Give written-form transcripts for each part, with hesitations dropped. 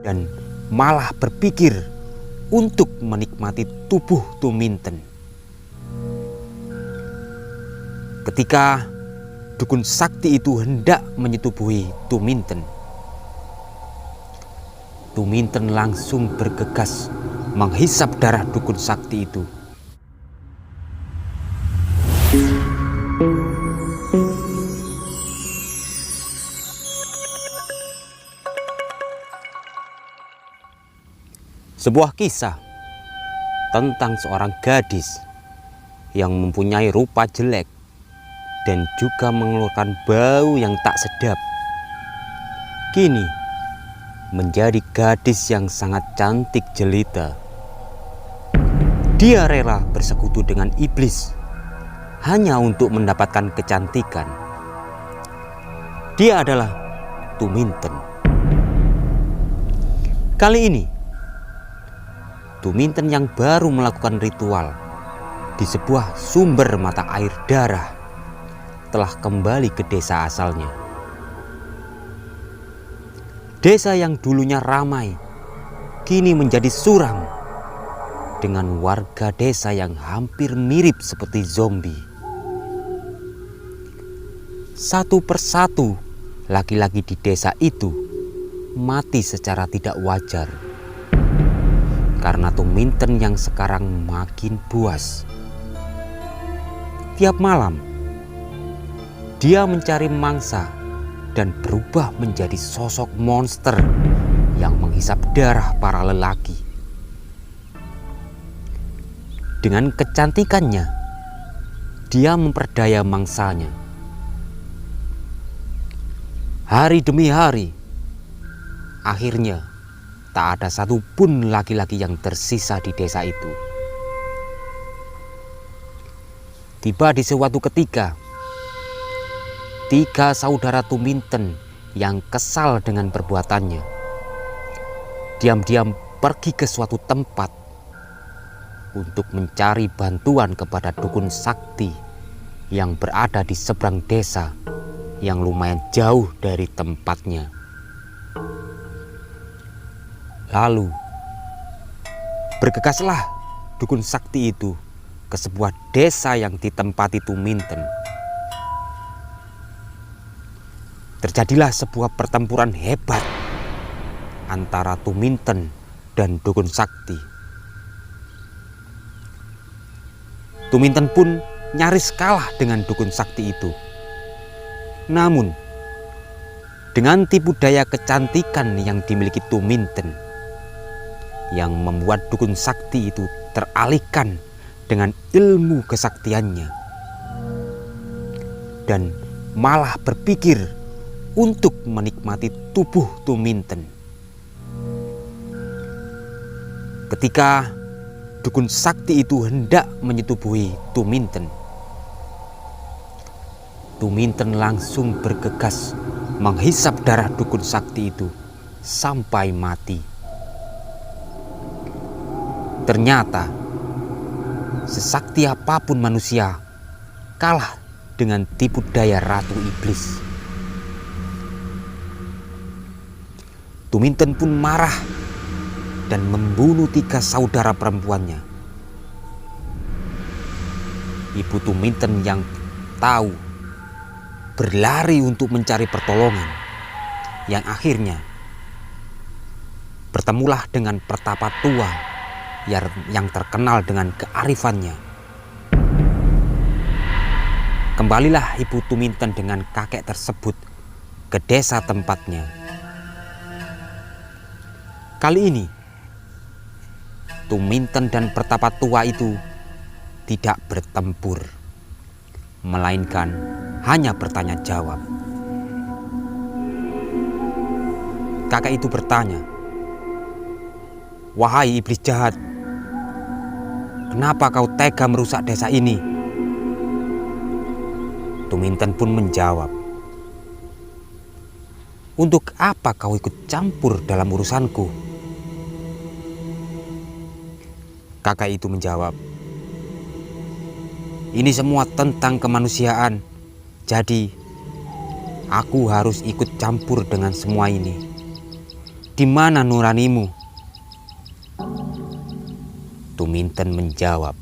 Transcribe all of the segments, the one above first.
dan malah berpikir untuk menikmati tubuh Tuminten. Ketika dukun sakti itu hendak menyetubuhi Tuminten, Tuminten langsung bergegas menghisap darah dukun sakti itu. Sebuah kisah tentang seorang gadis yang mempunyai rupa jelek dan juga mengeluarkan bau yang tak sedap, kini menjadi gadis yang sangat cantik jelita. Dia rela bersekutu dengan iblis hanya untuk mendapatkan kecantikan. Dia adalah Tuminten. Kali ini Tuminten yang baru melakukan ritual di sebuah sumber mata air darah telah kembali ke desa asalnya. Desa yang dulunya ramai kini menjadi suram dengan warga desa yang hampir mirip seperti zombie. Satu persatu laki-laki di desa itu mati secara tidak wajar karena Tuminten yang sekarang makin buas. Tiap malam dia mencari mangsa dan berubah menjadi sosok monster yang menghisap darah para lelaki. Dengan kecantikannya, dia memperdaya mangsanya. Hari demi hari, akhirnya tak ada satupun laki-laki yang tersisa di desa itu. Tiba di suatu ketika, 3 saudara Tuminten yang kesal dengan perbuatannya diam-diam pergi ke suatu tempat untuk mencari bantuan kepada dukun sakti yang berada di seberang desa yang lumayan jauh dari tempatnya. Lalu bergegaslah dukun sakti itu ke sebuah desa yang ditempati Tuminten. Terjadilah sebuah pertempuran hebat antara Tuminten dan dukun sakti. Tuminten pun nyaris kalah dengan dukun sakti itu. Namun, dengan tipu daya kecantikan yang dimiliki Tuminten, yang membuat dukun sakti itu teralihkan dengan ilmu kesaktiannya dan malah berpikir untuk menikmati tubuh Tuminten. Ketika dukun sakti itu hendak menyetubuhi Tuminten, Tuminten langsung bergegas menghisap darah dukun sakti itu sampai mati. Ternyata sesakti apapun manusia kalah dengan tipu daya Ratu Iblis. Tuminten pun marah dan membunuh 3 saudara perempuannya. Ibu Tuminten yang tahu berlari untuk mencari pertolongan, yang akhirnya bertemulah dengan pertapa tua yang terkenal dengan kearifannya. Kembalilah ibu Tuminten dengan kakek tersebut ke desa tempatnya. Kali ini Tuminten dan pertapa tua itu tidak bertempur, melainkan hanya bertanya jawab. Kakek itu bertanya, "Wahai iblis jahat, kenapa kau tega merusak desa ini?" Tuminten pun menjawab, "Untuk apa kau ikut campur dalam urusanku?" Kakak itu menjawab, "Ini semua tentang kemanusiaan, jadi aku harus ikut campur dengan semua ini. Di mana nuranimu? Tuminten menjawab,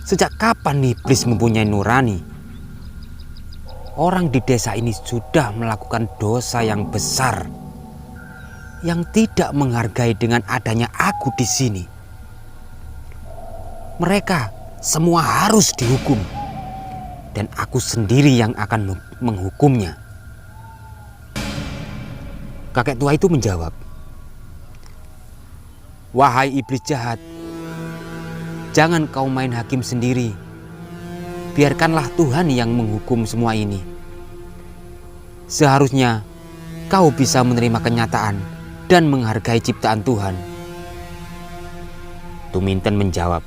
sejak kapan iblis mempunyai nurani? Orang di desa ini sudah melakukan dosa yang besar, yang tidak menghargai dengan adanya aku di sini. Mereka semua harus dihukum, dan aku sendiri yang akan menghukumnya. Kakek tua itu menjawab, wahai iblis jahat, jangan kau main hakim sendiri. Biarkanlah Tuhan yang menghukum semua ini. Seharusnya kau bisa menerima kenyataan dan menghargai ciptaan Tuhan. Tuminten menjawab,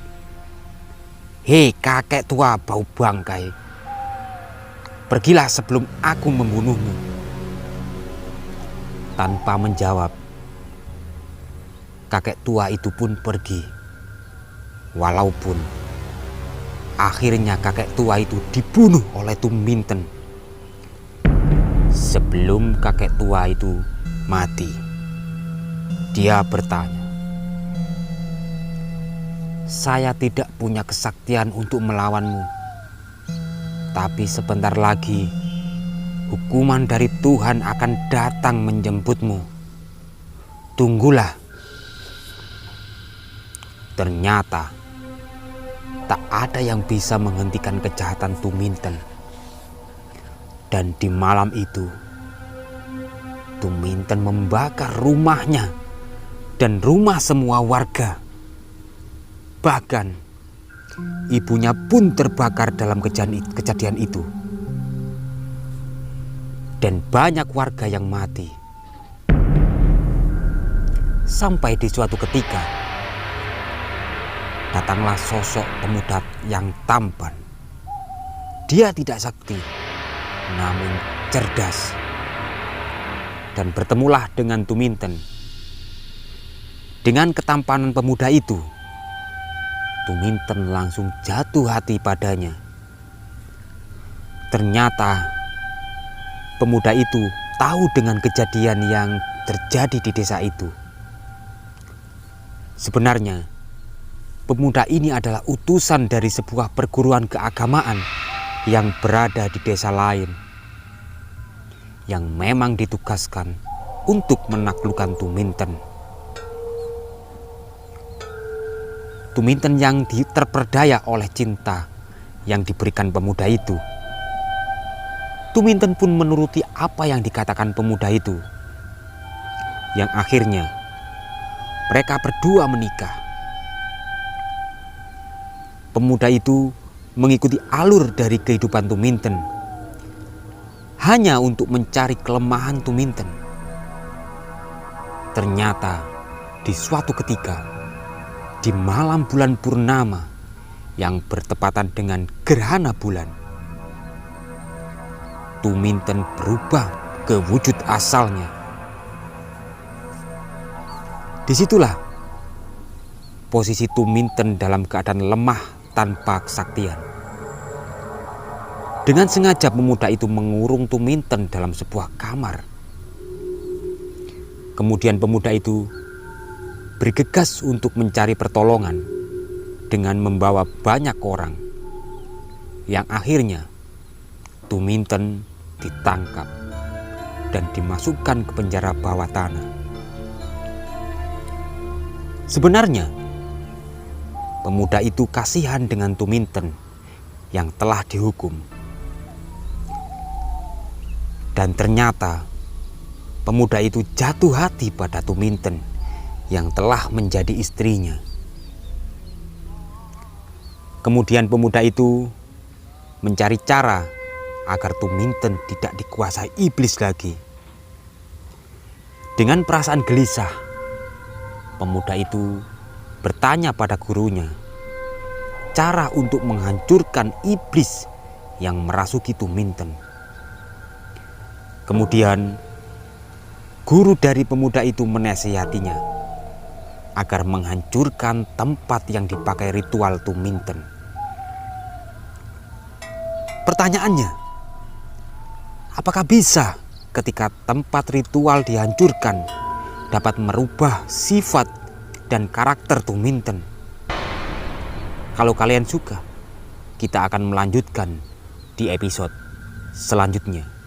hei kakek tua bau bangkai, pergilah sebelum aku membunuhmu. Tanpa menjawab, kakek tua itu pun pergi. Walaupun akhirnya kakek tua itu dibunuh oleh Tuminten. Sebelum kakek tua itu mati, dia bertanya, saya tidak punya kesaktian untuk melawanmu, tapi sebentar lagi hukuman dari Tuhan akan datang menjemputmu. Tunggulah. Ternyata tak ada yang bisa menghentikan kejahatan Tuminten. Dan di malam itu, Tuminten membakar rumahnya dan rumah semua warga. Bahkan ibunya pun terbakar dalam kejadian itu. Dan banyak warga yang mati. Sampai di suatu ketika, datanglah sosok pemuda yang tampan. Dia tidak sakti, namun cerdas. Dan bertemulah dengan Tuminten. Dengan ketampanan pemuda itu, Tuminten langsung jatuh hati padanya. Ternyata pemuda itu tahu dengan kejadian yang terjadi di desa itu. Sebenarnya, pemuda ini adalah utusan dari sebuah perguruan keagamaan yang berada di desa lain, yang memang ditugaskan untuk menaklukkan Tuminten. Tuminten yang terperdaya oleh cinta yang diberikan pemuda itu. Tuminten pun menuruti apa yang dikatakan pemuda itu. Yang akhirnya mereka berdua menikah. Pemuda itu mengikuti alur dari kehidupan Tuminten hanya untuk mencari kelemahan Tuminten. Ternyata di suatu ketika, di malam bulan purnama yang bertepatan dengan gerhana bulan, Tuminten berubah ke wujud asalnya. Disitulah posisi Tuminten dalam keadaan lemah tanpa kesaktian. Dengan sengaja pemuda itu mengurung Tuminten dalam sebuah kamar. Kemudian pemuda itu bergegas untuk mencari pertolongan dengan membawa banyak orang. Yang akhirnya Tuminten ditangkap dan dimasukkan ke penjara bawah tanah. Sebenarnya pemuda itu kasihan dengan Tuminten yang telah dihukum. Dan ternyata pemuda itu jatuh hati pada Tuminten yang telah menjadi istrinya. Kemudian pemuda itu mencari cara agar Tuminten tidak dikuasai iblis lagi. Dengan perasaan gelisah, pemuda itu bertanya pada gurunya cara untuk menghancurkan iblis yang merasuki Tuminten. Kemudian guru dari pemuda itu menasihatinya agar menghancurkan tempat yang dipakai ritual Tuminten. Pertanyaannya, apakah bisa ketika tempat ritual dihancurkan dapat merubah sifat dan karakter Tuminten. Kalau kalian suka, kita akan melanjutkan di episode selanjutnya.